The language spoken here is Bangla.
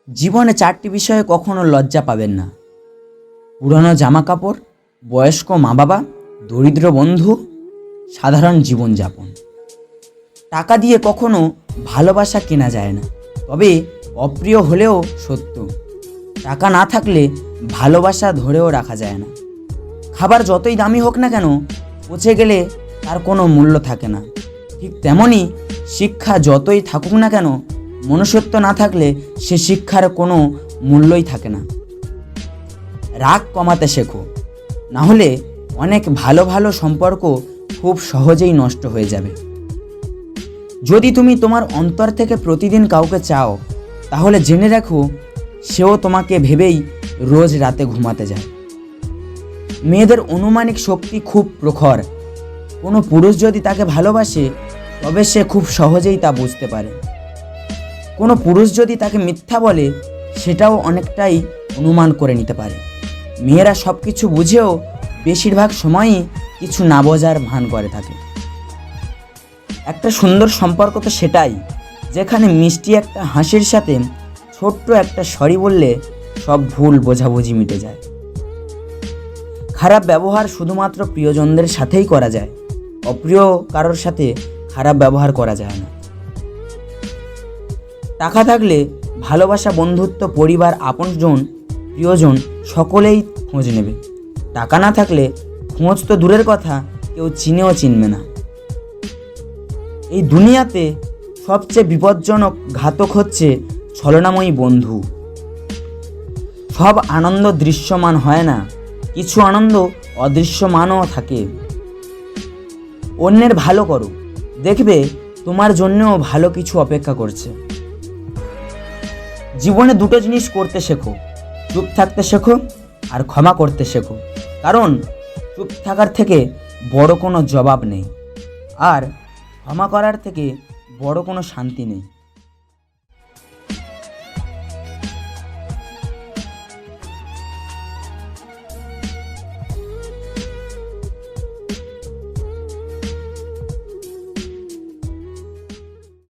জীবনে 4টি বিষয়ে কখনো লজ্জা পাবেন না: পুরনো জামা কাপড়, বয়স্ক মা বাবা, দরিদ্র বন্ধু, সাধারণ জীবনযাপন। টাকা দিয়ে কখনো ভালোবাসা কেনা যায় না, তবে অপ্রিয় হলেও সত্য। টাকা না থাকলে ভালোবাসা ধরেও রাখা যায় না। খাবার যতই দামি হোক না কেন, পচে গেলে তার কোনো মূল্য থাকে না। ঠিক তেমনই শিক্ষা যতই থাকুক না কেন, মনুষ্যত্ব না থাকলে সে শিক্ষার কোনো মূল্যই থাকে না। রাগ কমাতে শেখো, না হলে অনেক ভালো ভালো সম্পর্ক খুব সহজেই নষ্ট হয়ে যাবে। যদি তুমি তোমার অন্তর থেকে প্রতিদিন কাউকে চাও, তাহলে জেনে রাখো সেও তোমাকে ভেবেই রোজ রাতে ঘুমাতে যায়। মেয়েদের অনুমানিক শক্তি খুব প্রখর। কোনো পুরুষ যদি তাকে ভালোবাসে, তবে সে খুব সহজেই তা বুঝতে পারে। কোনো পুরুষ যদি তাকে মিথ্যা বলে, সেটাও অনেকটাই অনুমান করে নিতে পারে। মেয়েরা সব কিছু বুঝেও বেশিরভাগ সময়ই কিছু না বোঝার ভান করে থাকে। একটা সুন্দর সম্পর্ক তো সেটাই, যেখানে মিষ্টি একটা হাসির সাথে ছোট্ট একটা সরি বললে সব ভুল বোঝাবুঝি মিটে যায়। খারাপ ব্যবহার শুধুমাত্র প্রিয়জনদের সাথেই করা যায়, অপ্রিয় কারোর সাথে খারাপ ব্যবহার করা যায় না। টাকা থাকলে ভালোবাসা, বন্ধুত্ব, পরিবার, আপনজন, প্রিয়জন সকলেই খোঁজ নেবে। টাকা না থাকলে খোঁজ তো দূরের কথা, কেউ চিনেও চিনবে না। এই দুনিয়াতে সবচেয়ে বিপজ্জনক ঘাতক হচ্ছে ছলনাময়ী বন্ধু। সব আনন্দ দৃশ্যমান হয় না, কিছু আনন্দ অদৃশ্যমানও থাকে। অন্যের ভালো করো, দেখবে তোমার জন্যও ভালো কিছু অপেক্ষা করছে। জীবনে দুটো জিনিস করতে শেখো: চুপ থাকতে শেখো আর ক্ষমা করতে শেখো। কারণ চুপ থাকার থেকে বড় কোনো জবাব নেই, আর ক্ষমা করার থেকে বড় কোনো শান্তি নেই।